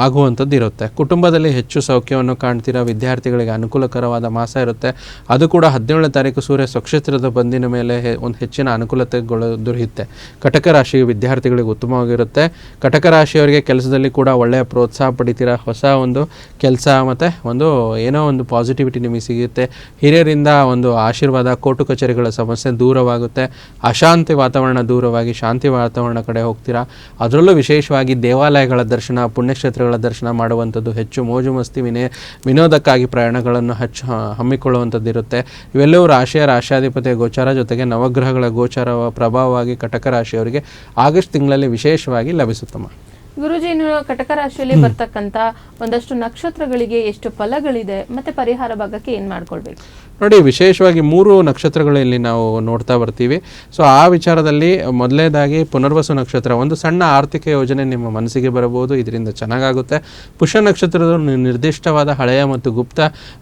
ಆಗುವಂಥದ್ದು ಇರುತ್ತೆ. ಕುಟುಂಬದಲ್ಲಿ ಹೆಚ್ಚು ಸೌಖ್ಯವನ್ನು ಕಾಣ್ತೀರಾ. ವಿದ್ಯಾರ್ಥಿಗಳಿಗೆ ಅನುಕೂಲಕರವಾದ ಮಾಸ ಇರುತ್ತೆ. ಅದು ಕೂಡ 17ನೇ ತಾರೀಕು ಸೂರ್ಯ ಸ್ವಕ್ಷೇತ್ರದ ಬಂದಿನ ಮೇಲೆ ಒಂದು ಹೆಚ್ಚಿನ ಅನುಕೂಲತೆಗಳು ದೊರೆಯುತ್ತೆ. ಕಟಕ ರಾಶಿ ವಿದ್ಯಾರ್ಥಿಗಳಿಗೆ ಉತ್ತಮವಾಗಿರುತ್ತೆ. ಕಟಕ ರಾಶಿಯವರಿಗೆ ಕೆಲಸದಲ್ಲಿ ಕೂಡ ಒಳ್ಳೆಯ ಪ್ರೋತ್ಸಾಹ ಪಡಿತೀರಾ. ಹೊಸ ಒಂದು ಕೆಲಸ ಮತ್ತು ಏನೋ ಒಂದು ಪಾಸಿಟಿವಿಟಿ ನಿಮಗೆ ಸಿಗುತ್ತೆ. ಹಿರಿಯರಿಂದ ಒಂದು ಆಶೀರ್ವಾದ, ಕೋರ್ಟು ಕಚೇರಿಗಳ ಸಮಸ್ಯೆ ದೂರವಾಗುತ್ತೆ. ಅಶಾಂತಿ ವಾತಾವರಣ ದೂರವಾಗಿ ಶಾಂತಿ ವಾತಾವರಣ ಕಡೆ ಹೋಗ್ತೀರಾ. ಅದರಲ್ಲೂ ವಿಶೇಷವಾಗಿ ದೇವಾಲಯಗಳ ದರ್ಶನ, ಪುಣ್ಯಕ್ಷೇತ್ರಗಳ ದರ್ಶನ ಮಾಡುವಂಥದ್ದು, ಹೆಚ್ಚು ಮೋಜು ಮಸ್ತಿ ವಿನೋದಕ್ಕಾಗಿ ಪ್ರಯಾಣಗಳನ್ನು ಹಮ್ಮಿಕೊಳ್ಳುವಂಥದ್ದು ಇರುತ್ತೆ. ಇವೆಲ್ಲವೂ ರಾಶಿಯಾಧಿಪತಿಯ ಗೋಚಾರ ಜೊತೆಗೆ ನವಗ್ರಹಗಳ ಗೋಚಾರ ಪ್ರಭಾವವಾಗಿ ಕಟಕ ರಾಶಿಯವರಿಗೆ ಆಗಸ್ಟ್ ತಿಂಗಳಲ್ಲಿ ವಿಶೇಷವಾಗಿ ಲಭಿಸುತ್ತಮ್ಮ. ಗುರುಜಿ, ಕಟಕ ರಾಶಿಯಲ್ಲಿ ಬರ್ತಕ್ಕಂಥ ಒಂದಷ್ಟು ನಕ್ಷತ್ರಗಳಿಗೆ ಎಷ್ಟು ಫಲಗಳಿದೆ ಮತ್ತೆ ಪರಿಹಾರ ಭಾಗಕ್ಕೆ ಏನು ಮಾಡ್ಕೊಳ್ಬೇಕು? ನೋಡಿ, ವಿಶೇಷವಾಗಿ 3 ನಕ್ಷತ್ರಗಳು ಇಲ್ಲಿ ನಾವು ನೋಡ್ತಾ ಬರ್ತೀವಿ. ಸೊ ಆ ವಿಚಾರದಲ್ಲಿ ಮೊದಲನೇದಾಗಿ ಪುನರ್ವಸು ನಕ್ಷತ್ರ, ಒಂದು ಸಣ್ಣ ಆರ್ಥಿಕ ಯೋಜನೆ ನಿಮ್ಮ ಮನಸ್ಸಿಗೆ ಬರಬಹುದು, ಇದರಿಂದ ಚೆನ್ನಾಗಾಗುತ್ತೆ. ಪುಷ್ಯ ನಕ್ಷತ್ರದ ನಿರ್ದಿಷ್ಟವಾದ ಹಳೆಯ ಮತ್ತು ಗುಪ್ತ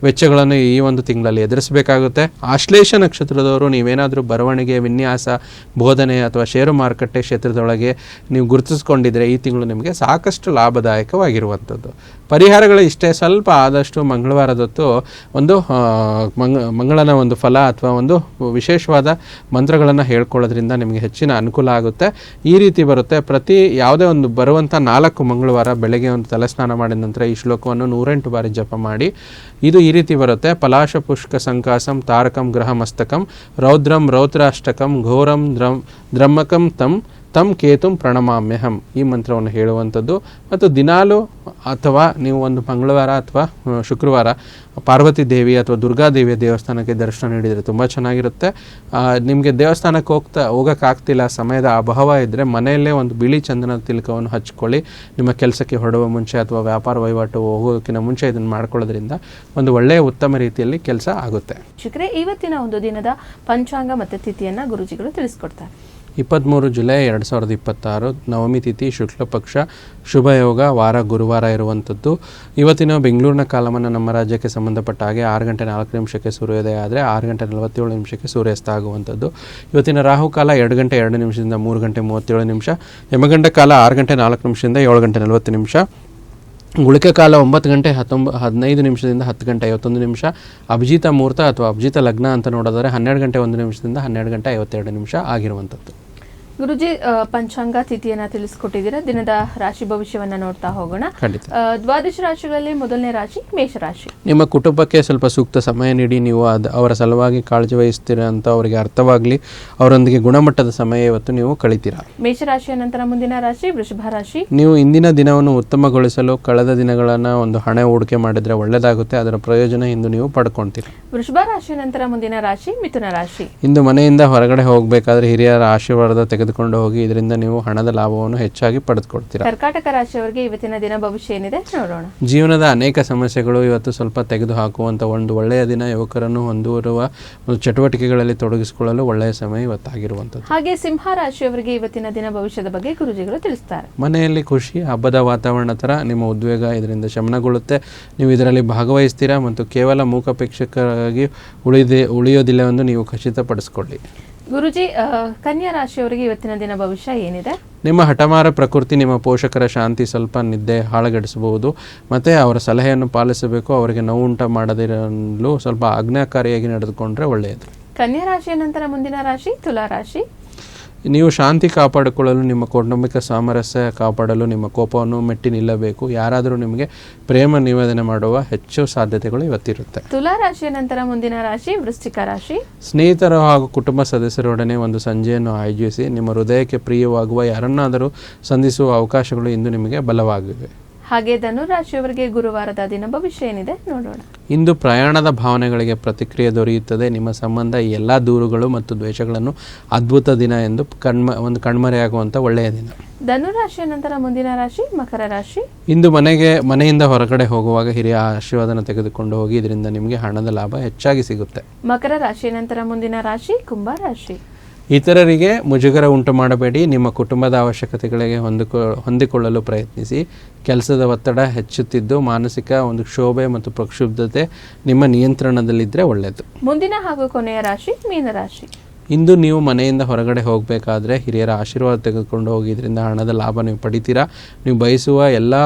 ವೆಚ್ಚಗಳನ್ನು ಈ ಒಂದು ತಿಂಗಳಲ್ಲಿ ಎದುರಿಸಬೇಕಾಗುತ್ತೆ. ಆಶ್ಲೇಷ ನಕ್ಷತ್ರದವರು ನೀವೇನಾದರೂ ಬರವಣಿಗೆ, ವಿನ್ಯಾಸ, ಬೋಧನೆ ಅಥವಾ ಷೇರು ಮಾರುಕಟ್ಟೆ ಕ್ಷೇತ್ರದೊಳಗೆ ನೀವು ಗುರುತಿಸ್ಕೊಂಡಿದ್ರೆ ಈ ತಿಂಗಳು ನಿಮಗೆ ಸಾಕಷ್ಟು ಲಾಭದಾಯಕವಾಗಿರುವಂಥದ್ದು. ಪರಿಹಾರಗಳು ಇಷ್ಟೇ, ಸ್ವಲ್ಪ ಆದಷ್ಟು ಮಂಗಳವಾರದೊತ್ತು ಒಂದು ಮಂಗಳನ ಒಂದು ಫಲ ಅಥವಾ ಒಂದು ವಿಶೇಷವಾದ ಮಂತ್ರಗಳನ್ನು ಹೇಳ್ಕೊಳ್ಳೋದ್ರಿಂದ ನಿಮಗೆ ಹೆಚ್ಚಿನ ಅನುಕೂಲ ಆಗುತ್ತೆ. ಈ ರೀತಿ ಬರುತ್ತೆ. ಯಾವುದೇ ಒಂದು ಬರುವಂಥ 4 ಮಂಗಳವಾರ ಬೆಳಗ್ಗೆ ಒಂದು ತಲೆಸ್ನಾನ ಮಾಡಿದ ನಂತರ ಈ ಶ್ಲೋಕವನ್ನು 108 ಬಾರಿ ಜಪ ಮಾಡಿ. ಇದು ಈ ರೀತಿ ಬರುತ್ತೆ: ಪಲಾಶ ಪುಷ್ಕ ಸಂಕಾಸಂ ತಾರಕಂ ಗ್ರಹ ಮಸ್ತಕಂ ರೌದ್ರಂ ರೌದ್ರಾಷ್ಟಕಂ ಘೋರಂ ದ್ರಮ್ಮಕಂ ತಂ ಕೇತುಂ ಪ್ರಣಮಾಮ್ಯಹಂ. ಈ ಮಂತ್ರವನ್ನು ಹೇಳುವಂಥದ್ದು. ಮತ್ತು ದಿನಾಲು ಅಥವಾ ನೀವು ಒಂದು ಮಂಗಳವಾರ ಅಥವಾ ಶುಕ್ರವಾರ ಪಾರ್ವತಿ ದೇವಿ ಅಥವಾ ದುರ್ಗಾದೇವಿಯ ದೇವಸ್ಥಾನಕ್ಕೆ ದರ್ಶನ ನೀಡಿದರೆ ತುಂಬ ಚೆನ್ನಾಗಿರುತ್ತೆ. ನಿಮಗೆ ದೇವಸ್ಥಾನಕ್ಕೆ ಹೋಗೋಕ್ಕಾಗ್ತಿಲ್ಲ, ಸಮಯದ ಅಭಾವ ಇದ್ದರೆ ಮನೆಯಲ್ಲೇ ಒಂದು ಬಿಳಿ ಚಂದನದ ತಿಲಕವನ್ನು ಹಚ್ಕೊಳ್ಳಿ. ನಿಮ್ಮ ಕೆಲಸಕ್ಕೆ ಹೊರಡುವ ಮುಂಚೆ ಅಥವಾ ವ್ಯಾಪಾರ ವಹಿವಾಟು ಹೋಗೋದಕ್ಕಿಂತ ಮುಂಚೆ ಇದನ್ನು ಮಾಡ್ಕೊಳ್ಳೋದ್ರಿಂದ ಒಂದು ಒಳ್ಳೆಯ ಉತ್ತಮ ರೀತಿಯಲ್ಲಿ ಕೆಲಸ ಆಗುತ್ತೆ. ಶಿಖರೆ, ಇವತ್ತಿನ ಒಂದು ದಿನದ ಪಂಚಾಂಗ ಮತ್ತು ತಿಥಿಯನ್ನು ಗುರುಜಿಗಳು ತಿಳಿಸ್ಕೊಡ್ತಾರೆ. 23 ಜುಲೈ 2026 ನವಮಿ ತಿಥಿ, ಶುಕ್ಲ ಪಕ್ಷ, ಶುಭ ಯೋಗ, ವಾರ ಗುರುವಾರ ಇರುವಂಥದ್ದು. ಇವತ್ತಿನ ಬೆಂಗಳೂರಿನ ಕಾಲಮಾನ ನಮ್ಮ ರಾಜ್ಯಕ್ಕೆ ಸಂಬಂಧಪಟ್ಟ ಹಾಗೆ 6 ಗಂಟೆ 4 ನಿಮಿಷಕ್ಕೆ ಸೂರ್ಯೋದಯ ಆದರೆ 6 ಗಂಟೆ 47 ನಿಮಿಷಕ್ಕೆ ಸೂರ್ಯಾಸ್ತ ಆಗುವಂಥದ್ದು. ಇವತ್ತಿನ ರಾಹುಕಾಲ 2 ಗಂಟೆ 2 ನಿಮಿಷದಿಂದ 3 ಗಂಟೆ 37 ನಿಮಿಷ. ಯಮಗಂಡ ಕಾಲ 6 ಗಂಟೆ 4 ನಿಮಿಷದಿಂದ 7 ಗಂಟೆ 40 ನಿಮಿಷ. ಗುಳಿಕ ಕಾಲ 9 ಗಂಟೆ 15 ನಿಮಿಷದಿಂದ 10 ಗಂಟೆ 51 ನಿಮಿಷ. ಅಭಿಜಿತ ಮುಹೂರ್ತ ಅಥವಾ ಅಭಿಜಿತ ಲಗ್ನ ಅಂತ ನೋಡಿದರೆ 12 ಗಂಟೆ 1 ನಿಮಿಷದಿಂದ 12 ಗಂಟೆ 52 ನಿಮಿಷ ಆಗಿರುವಂಥದ್ದು. ಗುರುಜಿ, ಪಂಚಾಂಗ ತಿಥಿಯನ್ನ ತಿಳಿಸ್ಕೊಟ್ಟಿದ್ದೀರಾ. ದಿನದ ರಾಶಿ ಭವಿಷ್ಯವನ್ನ ನೋಡ್ತಾ ಹೋಗೋಣ. ದ್ವಾದಶ ರಾಶಿಗಳಲ್ಲಿ ಮೊದಲನೇ ರಾಶಿ ಮೇಷರಾಶಿ. ನಿಮ್ಮ ಕುಟುಂಬಕ್ಕೆ ಸ್ವಲ್ಪ ಸೂಕ್ತ ಸಮಯ ನೀಡಿ. ನೀವು ಅವರ ಸಲುವಾಗಿ ಕಾಳಜಿ ವಹಿಸ್ತೀರಾ ಅಂತ ಅವರಿಗೆ ಅರ್ಥವಾಗಲಿ. ಅವರೊಂದಿಗೆ ಗುಣಮಟ್ಟದ ಸಮಯ ಇವತ್ತು ನೀವು ಕಳಿತೀರಾ. ಮೇಷರಾಶಿಯ ನಂತರ ಮುಂದಿನ ರಾಶಿ ವೃಷಭ ರಾಶಿ. ನೀವು ಇಂದಿನ ದಿನವನ್ನು ಉತ್ತಮಗೊಳಿಸಲು ಕಳೆದ ದಿನಗಳನ್ನು ಒಂದು ಹಣ ಹೂಡಿಕೆ ಮಾಡಿದ್ರೆ ಒಳ್ಳೆಯದಾಗುತ್ತೆ. ಅದರ ಪ್ರಯೋಜನ ಇಂದು ನೀವು ಪಡ್ಕೊಳ್ತೀರಿ. ವೃಷಭ ರಾಶಿಯ ನಂತರ ಮುಂದಿನ ರಾಶಿ ಮಿಥುನ ರಾಶಿ. ಇಂದು ಮನೆಯಿಂದ ಹೊರಗಡೆ ಹೋಗಬೇಕಾದ್ರೆ ಹಿರಿಯರ ಆಶೀರ್ವಾದ ತೆಗೆದುಕೊಂಡು ಹೋಗಿ. ಇದರಿಂದ ನೀವು ಹಣದ ಲಾಭವನ್ನು ಹೆಚ್ಚಾಗಿ ಪಡೆದುಕೊಳ್ತೀರಾ. ಕರ್ಕಾಟಕ ರಾಶಿಯವರಿಗೆ ಇವತ್ತಿನ ದಿನ ಭವಿಷ್ಯ ಏನಿದೆ ನೋಡೋಣ. ಜೀವನದ ಅನೇಕ ಸಮಸ್ಯೆಗಳು ಇವತ್ತು ಸ್ವಲ್ಪ ತೆಗೆದುಹಾಕುವಂಥ ಒಂದು ಒಳ್ಳೆಯ ದಿನ. ಯುವಕರನ್ನು ಹೊಂದಿರುವ ಒಂದು ಚಟುವಟಿಕೆಗಳಲ್ಲಿ ತೊಡಗಿಸಿಕೊಳ್ಳಲು ಒಳ್ಳೆಯ ಸಮಯ ಇವತ್ತಾಗಿರುವಂಥದ್ದು. ಹಾಗೆ ಸಿಂಹ ರಾಶಿಯವರಿಗೆ ಇವತ್ತಿನ ದಿನ ಭವಿಷ್ಯದ ಬಗ್ಗೆ ಗುರುಜಿಗಳು ತಿಳಿಸ್ತಾರೆ. ಮನೆಯಲ್ಲಿ ಖುಷಿ, ಹಬ್ಬದ ವಾತಾವರಣ ಥರ ನಿಮ್ಮ ಉದ್ವೇಗ ಇದರಿಂದ ಶಮನಗೊಳ್ಳುತ್ತೆ. ನೀವು ಇದರಲ್ಲಿ ಭಾಗವಹಿಸ್ತೀರಾ ಮತ್ತು ಕೇವಲ ಮೂಕಪೇಕ್ಷಕರಾಗಿ ಉಳಿಯೋದಿಲ್ಲ ಎಂದು ನೀವು ಖಚಿತಪಡಿಸಿಕೊಳ್ಳಿ. ಗುರುಜಿ, ಕನ್ಯಾ ರಾಶಿಯವರಿಗೆ ಇವತ್ತಿನ ದಿನ ಭವಿಷ್ಯ ಏನಿದೆ? ನಿಮ್ಮ ಹಠಮಾರ ಪ್ರಕೃತಿ ನಿಮ್ಮ ಪೋಷಕರ ಶಾಂತಿ, ಸ್ವಲ್ಪ ನಿದ್ದೆ ಹಾಳುಗೆಡಿಸಬಹುದು. ಮತ್ತು ಅವರ ಸಲಹೆಯನ್ನು ಪಾಲಿಸಬೇಕು. ಅವರಿಗೆ ನೋವುಂಟು ಮಾಡದಿರಲು ಸ್ವಲ್ಪ ಆಜ್ಞಾಕಾರಿಯಾಗಿ ನಡೆದುಕೊಂಡ್ರೆ ಒಳ್ಳೆಯದು. ಕನ್ಯಾ ರಾಶಿಯ ನಂತರ ಮುಂದಿನ ರಾಶಿ ತುಲಾ ರಾಶಿ. ನೀವು ಶಾಂತಿ ಕಾಪಾಡಿಕೊಳ್ಳಲು, ನಿಮ್ಮ ಕೌಟುಂಬಿಕ ಸಾಮರಸ್ಯ ಕಾಪಾಡಲು ನಿಮ್ಮ ಕೋಪವನ್ನು ಮೆಟ್ಟಿ ನಿಲ್ಲಬೇಕು. ಯಾರಾದರೂ ನಿಮಗೆ ಪ್ರೇಮ ನಿವೇದನೆ ಮಾಡುವ ಹೆಚ್ಚು ಸಾಧ್ಯತೆಗಳು ಇವತ್ತಿರುತ್ತೆ. ತುಲಾ ರಾಶಿಯ ನಂತರ ಮುಂದಿನ ರಾಶಿ ವೃಶ್ಚಿಕ ರಾಶಿ. ಸ್ನೇಹಿತರು ಹಾಗೂ ಕುಟುಂಬ ಸದಸ್ಯರೊಡನೆ ಒಂದು ಸಂಜೆಯನ್ನು ಆಯೋಜಿಸಿ ನಿಮ್ಮ ಹೃದಯಕ್ಕೆ ಪ್ರಿಯವಾಗುವ ಯಾರನ್ನಾದರೂ ಸಂಧಿಸುವ ಅವಕಾಶಗಳು ಇಂದು ನಿಮಗೆ ಬಲವಾಗಿವೆ. ಹಾಗೆ ಧನುರಾಶಿಯವರಿಗೆ ಗುರುವಾರದ ದಿನ ಭವಿಷ್ಯ ಏನಿದೆ ನೋಡೋಣ. ಇಂದು ಪ್ರಯಾಣದ ಭಾವನೆಗಳಿಗೆ ಪ್ರತಿಕ್ರಿಯೆ ದೊರೆಯುತ್ತದೆ. ನಿಮ್ಮ ಸಂಬಂಧ ಎಲ್ಲ ದೂರುಗಳು ಮತ್ತು ದ್ವೇಷಗಳನ್ನು ಅದ್ಭುತ ದಿನ ಎಂದು ಕಣ್ಮರೆಯಾಗುವಂಥ ಒಳ್ಳೆಯ ದಿನ. ಧನುರಾಶಿಯ ನಂತರ ಮುಂದಿನ ರಾಶಿ ಮಕರ ರಾಶಿ. ಇಂದು ಮನೆಯಿಂದ ಹೊರಗಡೆ ಹೋಗುವಾಗ ಹಿರಿಯ ಆಶೀರ್ವಾದನ ತೆಗೆದುಕೊಂಡು ಹೋಗಿ, ಇದರಿಂದ ನಿಮಗೆ ಹಣದ ಲಾಭ ಹೆಚ್ಚಾಗಿ ಸಿಗುತ್ತೆ. ಮಕರ ರಾಶಿಯ ನಂತರ ಮುಂದಿನ ರಾಶಿ ಕುಂಭ ರಾಶಿ. ಇತರರಿಗೆ ಮುಜುಗರ ಉಂಟು ಮಾಡಬೇಡಿ. ನಿಮ್ಮ ಕುಟುಂಬದ ಅವಶ್ಯಕತೆಗಳಿಗೆ ಹೊಂದಿಕೊಳ್ಳಲು ಪ್ರಯತ್ನಿಸಿ. ಕೆಲಸದ ಒತ್ತಡ ಹೆಚ್ಚುತ್ತಿದ್ದು ಮಾನಸಿಕ ಒಂದು ಕ್ಷೋಭೆ ಮತ್ತು ಪ್ರಕ್ಷುಬ್ಧತೆ ನಿಮ್ಮ ನಿಯಂತ್ರಣದಲ್ಲಿದ್ದರೆ ಒಳ್ಳೆಯದು. ಮುಂದಿನ ಹಾಗೂ ಕೊನೆಯ ರಾಶಿ ಮೀನರಾಶಿ. ಇಂದು ನೀವು ಮನೆಯಿಂದ ಹೊರಗಡೆ ಹೋಗಬೇಕಾದ್ರೆ ಹಿರಿಯರ ಆಶೀರ್ವಾದ ತೆಗೆದುಕೊಂಡು ಹೋಗಿ, ಇದರಿಂದ ಹಣದ ಲಾಭ ನೀವು ಪಡಿತೀರಾ. ನೀವು ಬಯಸುವ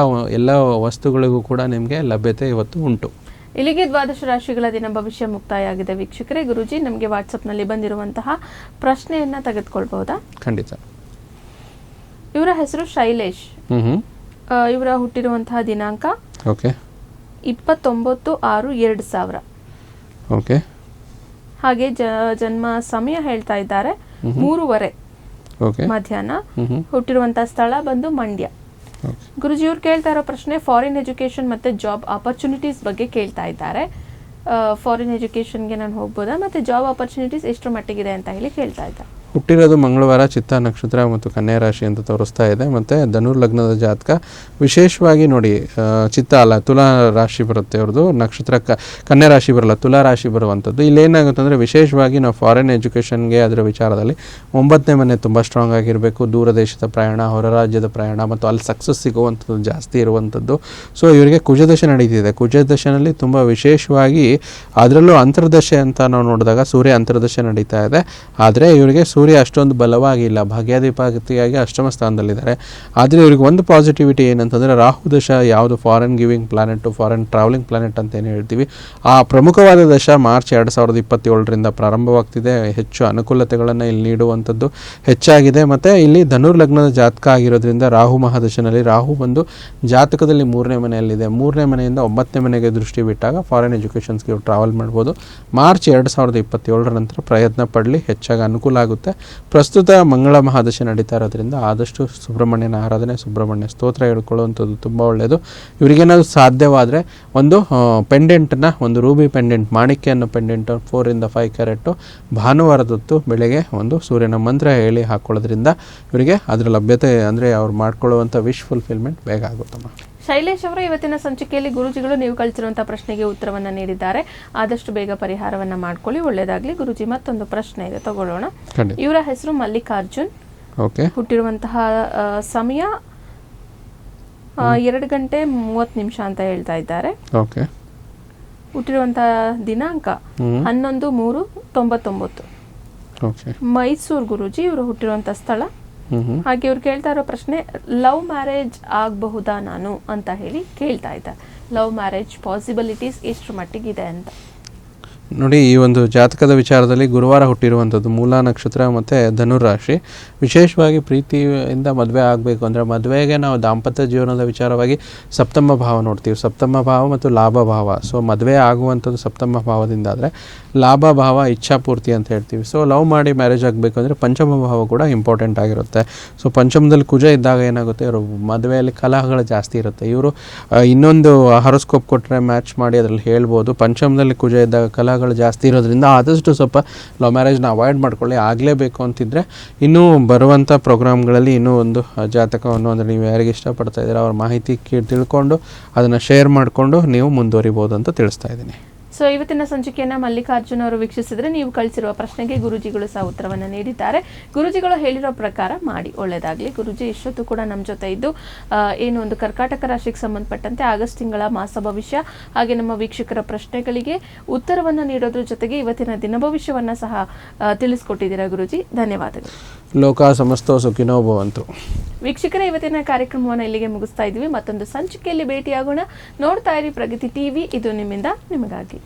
ಎಲ್ಲ ವಸ್ತುಗಳಿಗೂ ಕೂಡ ನಿಮಗೆ ಲಭ್ಯತೆ ಇವತ್ತು ಉಂಟು. ಇಲ್ಲಿಗೆ ದ್ವಾದಶ ರಾಶಿಗಳ ದಿನ ಭವಿಷ್ಯ ಮುಕ್ತಾಯ ಆಗಿದೆ ವೀಕ್ಷಕರೇ. ಗುರೂಜಿ, ನಮಗೆ ವಾಟ್ಸಪ್ನಲ್ಲಿ ಬಂದಿರುವಂತಹ ಪ್ರಶ್ನೆಯನ್ನ ತೆಗೆದುಕೊಳ್ಬಹುದಾ? ಖಂಡಿತ. ಇವರ ಹೆಸರು ಶೈಲೇಶ್. ಇವರ ಹುಟ್ಟಿರುವಂತಹ ದಿನಾಂಕ 29/6/2000. ಓಕೆ. ಹಾಗೆ ಜನ್ಮ ಸಮಯ ಹೇಳ್ತಾ ಇದ್ದಾರೆ 3:30 ಮಧ್ಯಾಹ್ನ. ಹುಟ್ಟಿರುವಂತಹ ಸ್ಥಳ ಬಂದು ಮಂಡ್ಯ. ಗುರುಜಿ, ಇವ್ರು ಕೇಳ್ತಾ ಇರೋ ಪ್ರಶ್ನೆ ಫಾರಿನ್ ಎಜುಕೇಶನ್ ಮತ್ತೆ ಜಾಬ್ ಆಪರ್ಚುನಿಟೀಸ್ ಬಗ್ಗೆ ಕೇಳ್ತಾ ಇದ್ದಾರೆ. ಫಾರಿನ್ ಎಜುಕೇಶನ್ಗೆ ನಾನು ಹೋಗ್ಬೋದಾ, ಮತ್ತೆ ಜಾಬ್ ಆಪರ್ಚುನಿಟೀಸ್ ಎಷ್ಟರ ಮಟ್ಟಿಗಿದೆ ಅಂತ ಹೇಳಿ ಕೇಳ್ತಾ ಇದ್ದಾರೆ. ಹುಟ್ಟಿರೋದು ಮಂಗಳವಾರ, ಚಿತ್ತ ನಕ್ಷತ್ರ ಮತ್ತು ಕನ್ಯಾ ರಾಶಿ ಅಂತ ತೋರಿಸ್ತಾ ಇದೆ. ಮತ್ತು ಧನುರ್ ಲಗ್ನದ ಜಾತಕ ವಿಶೇಷವಾಗಿ ನೋಡಿ, ಚಿತ್ತ ಅಲ್ಲ, ತುಲಾ ರಾಶಿ ಬರುತ್ತೆ ಅವ್ರದ್ದು. ನಕ್ಷತ್ರ ಕನ್ಯಾ ರಾಶಿ ಬರಲ್ಲ, ತುಲಾ ರಾಶಿ ಬರುವಂಥದ್ದು. ಇಲ್ಲೇನಾಗುತ್ತೆ ಅಂದರೆ ವಿಶೇಷವಾಗಿ ನಾವು ಫಾರಿನ್ ಎಜುಕೇಷನ್ಗೆ ಅದರ ವಿಚಾರದಲ್ಲಿ 9ನೇ ಮನೆ ತುಂಬ ಸ್ಟ್ರಾಂಗ್ ಆಗಿರಬೇಕು. ದೂರ ದೇಶದ ಪ್ರಯಾಣ, ಹೊರ ರಾಜ್ಯದ ಪ್ರಯಾಣ ಮತ್ತು ಅಲ್ಲಿ ಸಕ್ಸಸ್ ಸಿಗುವಂಥದ್ದು ಜಾಸ್ತಿ ಇರುವಂಥದ್ದು. ಸೊ ಇವರಿಗೆ ಕುಜದಶೆ ನಡೀತಿದೆ. ಕುಜದಶೆನಲ್ಲಿ ತುಂಬ ವಿಶೇಷವಾಗಿ ಅದರಲ್ಲೂ ಅಂತರ್ದಶೆ ಅಂತ ನಾವು ನೋಡಿದಾಗ ಸೂರ್ಯ ಅಂತರ್ದಶೆ ನಡೀತಾ ಇದೆ. ಆದರೆ ಇವರಿಗೆ ಸೂರ್ಯ ಅಷ್ಟೊಂದು ಬಲವಾಗಿಲ್ಲ, ಭಾಗ್ಯಾಧಿಪತಿಯಾಗಿ ಅಷ್ಟಮ ಸ್ಥಾನದಲ್ಲಿದ್ದಾರೆ. ಆದರೆ ಇವರಿಗೆ ಒಂದು ಪಾಸಿಟಿವಿಟಿ ಏನಂತಂದರೆ ರಾಹು ದಶ ಯಾವುದು foreign giving planet, foreign travelling planet ಅಂತ ಏನು ಹೇಳ್ತೀವಿ, ಆ ಪ್ರಮುಖವಾದ ದಶ ಮಾರ್ಚ್ 2027ರಿಂದ ಪ್ರಾರಂಭವಾಗ್ತಿದೆ. ಹೆಚ್ಚು ಅನುಕೂಲತೆಗಳನ್ನು ಇಲ್ಲಿ ನೀಡುವಂಥದ್ದು ಹೆಚ್ಚಾಗಿದೆ. ಮತ್ತು ಇಲ್ಲಿ ಧನುರ್ ಲಗ್ನದ ಜಾತಕ ಆಗಿರೋದ್ರಿಂದ ರಾಹು ಮಹಾದಶನಲ್ಲಿ ರಾಹು ಬಂದು ಜಾತಕದಲ್ಲಿ 3ನೇ ಮನೆಯಲ್ಲಿದೆ. 3ನೇ ಮನೆಯಿಂದ 9ನೇ ಮನೆಗೆ ದೃಷ್ಟಿ ಬಿಟ್ಟಾಗ ಫಾರಿನ್ ಎಜುಕೇಷನ್ಸ್ಗೆ ಇವ್ರು ಟ್ರಾವೆಲ್ ಮಾಡ್ಬೋದು. ಮಾರ್ಚ್ 2027 ನಂತರ ಪ್ರಯತ್ನ ಪಡಲಿ, ಹೆಚ್ಚಾಗಿ ಅನುಕೂಲ ಆಗುತ್ತೆ. ಪ್ರಸ್ತುತ ಮಂಗಳ ಮಹಾದಶೆ ನಡೀತಾ ಇರೋದ್ರಿಂದ ಆದಷ್ಟು ಸುಬ್ರಹ್ಮಣ್ಯನ ಆರಾಧನೆ, ಸುಬ್ರಹ್ಮಣ್ಯ ಸ್ತೋತ್ರ ಹೇಳ್ಕೊಳ್ಳುವಂಥದ್ದು ತುಂಬ ಒಳ್ಳೆಯದು. ಇವರಿಗೇನಾದ್ರು ಸಾಧ್ಯವಾದರೆ ಒಂದು ಪೆಂಡೆಂಟ್ನ, ಒಂದು ರೂಬಿ ಪೆಂಡೆಂಟ್, ಮಾಣಿಕ್ಯ ಅನ್ನೋ ಪೆಂಡೆಂಟ್ 4 to 5 ಕ್ಯಾರೆಟು ಭಾನುವಾರದೊತ್ತು ಬೆಳಗ್ಗೆ ಒಂದು ಸೂರ್ಯನ ಮಂತ್ರ ಹೇಳಿ ಹಾಕೊಳ್ಳೋದ್ರಿಂದ ಇವರಿಗೆ ಅದರ ಲಭ್ಯತೆ ಅಂದರೆ ಅವ್ರು ಮಾಡ್ಕೊಳ್ಳುವಂಥ ವಿಶ್ ಫುಲ್ಫಿಲ್ಮೆಂಟ್ ಬೇಗ ಆಗುತ್ತಮ್ಮ. ಶೈಲೇಶ್ ಅವರ ಇವತ್ತಿನ ಸಂಚಿಕೆಯಲ್ಲಿ ಗುರುಜಿಗಳು ನೀವು ಕಳಿಸಿರುವಂತಹ ಪ್ರಶ್ನೆಗೆ ಉತ್ತರವನ್ನ ನೀಡಿದ್ದಾರೆ. ಆದಷ್ಟು ಬೇಗ ಪರಿಹಾರವನ್ನ ಮಾಡ್ಕೊಳ್ಳಿ, ಒಳ್ಳೆಯದಾಗ್ಲಿ. ಗುರುಜಿ, ಮತ್ತೊಂದು ಪ್ರಶ್ನೆ ಇದೆ, ತಗೊಳ್ಳೋಣ. ಇವರ ಹೆಸರು ಮಲ್ಲಿಕಾರ್ಜುನ್. ಹುಟ್ಟಿರುವಂತಹ ಸಮಯ 2:30 ಅಂತ ಹೇಳ್ತಾ ಇದ್ದಾರೆ. ಹುಟ್ಟಿರುವಂತಹ ದಿನಾಂಕ 11/3/99. ಮೈಸೂರು ಗುರುಜಿ. ಇವರು ಹುಟ್ಟಿರುವಂತಹ ಸ್ಥಳ. ಹಾಗೆ ಇವ್ರು ಕೇಳ್ತಾ ಇರೋ ಪ್ರಶ್ನೆ ಲವ್ ಮ್ಯಾರೇಜ್ ಆಗಬಹುದಾ ನಾನು ಅಂತ ಹೇಳಿ ಕೇಳ್ತಾ ಇದ್ದಾರೆ. ಲವ್ ಮ್ಯಾರೇಜ್ ಪಾಸಿಬಿಲಿಟೀಸ್ ಎಷ್ಟು ಮಟ್ಟಿಗಿದೆ ಅಂತ ನೋಡಿ. ಈ ಒಂದು ಜಾತಕದ ವಿಚಾರದಲ್ಲಿ ಗುರುವಾರ ಹುಟ್ಟಿರುವಂಥದ್ದು, ಮೂಲ ನಕ್ಷತ್ರ ಮತ್ತು ಧನುರ್ ರಾಶಿ. ವಿಶೇಷವಾಗಿ ಪ್ರೀತಿಯಿಂದ ಮದುವೆ ಆಗಬೇಕು ಅಂದರೆ ಮದುವೆಗೆ ನಾವು ದಾಂಪತ್ಯ ಜೀವನದ ವಿಚಾರವಾಗಿ ಸಪ್ತಮ ಭಾವ ನೋಡ್ತೀವಿ, ಸಪ್ತಮ ಭಾವ ಮತ್ತು ಲಾಭ ಭಾವ. ಸೊ ಮದುವೆ ಆಗುವಂಥದ್ದು ಸಪ್ತಮ ಭಾವದಿಂದ ಆದರೆ ಲಾಭ ಭಾವ ಇಚ್ಛಾಪೂರ್ತಿ ಅಂತ ಹೇಳ್ತೀವಿ. ಸೊ ಲವ್ ಮಾಡಿ ಮ್ಯಾರೇಜ್ ಆಗಬೇಕು ಅಂದರೆ ಪಂಚಮ ಭಾವ ಕೂಡ ಇಂಪಾರ್ಟೆಂಟ್ ಆಗಿರುತ್ತೆ. ಸೊ ಪಂಚಮದಲ್ಲಿ ಕುಜ ಇದ್ದಾಗ ಏನಾಗುತ್ತೆ, ಇವರು ಮದುವೆಯಲ್ಲಿ ಕಲಹಗಳು ಜಾಸ್ತಿ ಇರುತ್ತೆ. ಇವರು ಇನ್ನೊಂದು ಹಾರೋಸ್ಕೋಪ್ ಕೊಟ್ಟರೆ ಮ್ಯಾಚ್ ಮಾಡಿ ಅದರಲ್ಲಿ ಹೇಳ್ಬೋದು. ಪಂಚಮದಲ್ಲಿ ಕುಜ ಇದ್ದಾಗ ಕಲಹಗಳು ಜಾಸ್ತಿ ಇರೋದ್ರಿಂದ ಆದಷ್ಟು ಸ್ವಲ್ಪ ಲವ್ ಮ್ಯಾರೇಜ್ನ ಅವಾಯ್ಡ್ ಮಾಡ್ಕೊಳ್ಳಿ. ಆಗಲೇಬೇಕು ಅಂತಿದ್ರೆ ಇನ್ನೂ ಬರುವಂಥ ಪ್ರೋಗ್ರಾಮ್ಗಳಲ್ಲಿ ಇನ್ನೂ ಒಂದು ಜಾತಕವನ್ನು ಅಂದರೆ ನೀವು ಯಾರಿಗೆ ಇಷ್ಟಪಡ್ತಾ ಇದ್ದೀರಾ ಅವ್ರ ಮಾಹಿತಿ ತಿಳ್ಕೊಂಡು ಅದನ್ನು ಶೇರ್ ಮಾಡಿಕೊಂಡು ನೀವು ಮುಂದುವರಿಬೋದು ಅಂತ ತಿಳಿಸ್ತಾ ಇದ್ದೀನಿ. ಸೊ ಇವತ್ತಿನ ಸಂಚಿಕೆಯನ್ನು ಮಲ್ಲಿಕಾರ್ಜುನ್ ಅವರು ವೀಕ್ಷಿಸಿದ್ರೆ ನೀವು ಕಳಿಸಿರುವ ಪ್ರಶ್ನೆಗೆ ಗುರುಜಿಗಳು ಸಹ ಉತ್ತರವನ್ನು ನೀಡಿದ್ದಾರೆ. ಗುರುಜಿಗಳು ಹೇಳಿರೋ ಪ್ರಕಾರ ಮಾಡಿ, ಒಳ್ಳೆಯದಾಗಲಿ. ಗುರುಜಿ ಇಷ್ಟೊತ್ತು ಕೂಡ ನಮ್ಮ ಜೊತೆ ಇದ್ದು ಏನು ಒಂದು ಕರ್ಕಾಟಕ ರಾಶಿಗೆ ಸಂಬಂಧಪಟ್ಟಂತೆ ಆಗಸ್ಟ್ ತಿಂಗಳ ಮಾಸ ಭವಿಷ್ಯ ಹಾಗೆ ನಮ್ಮ ವೀಕ್ಷಕರ ಪ್ರಶ್ನೆಗಳಿಗೆ ಉತ್ತರವನ್ನು ನೀಡೋದ್ರ ಜೊತೆಗೆ ಇವತ್ತಿನ ದಿನ ಭವಿಷ್ಯವನ್ನು ಸಹ ತಿಳಿಸ್ಕೊಟ್ಟಿದ್ದೀರಾ ಗುರುಜಿ, ಧನ್ಯವಾದಗಳು. ಲೋಕ ಸಮಸ್ತೋ ಸುಖಿನೋ ಭವಂತು. ವೀಕ್ಷಕರೇ, ಇವತ್ತಿನ ಕಾರ್ಯಕ್ರಮವನ್ನು ಇಲ್ಲಿಗೆ ಮುಗಿಸ್ತಾ ಇದ್ವಿ. ಮತ್ತೊಂದು ಸಂಚಿಕೆಯಲ್ಲಿ ಭೇಟಿಯಾಗೋಣ. ನೋಡ್ತಾ ಇರಿ ಪ್ರಗತಿ ಟಿವಿ, ಇದು ನಿಮ್ಮಿಂದ ನಿಮಗಾಗಿ.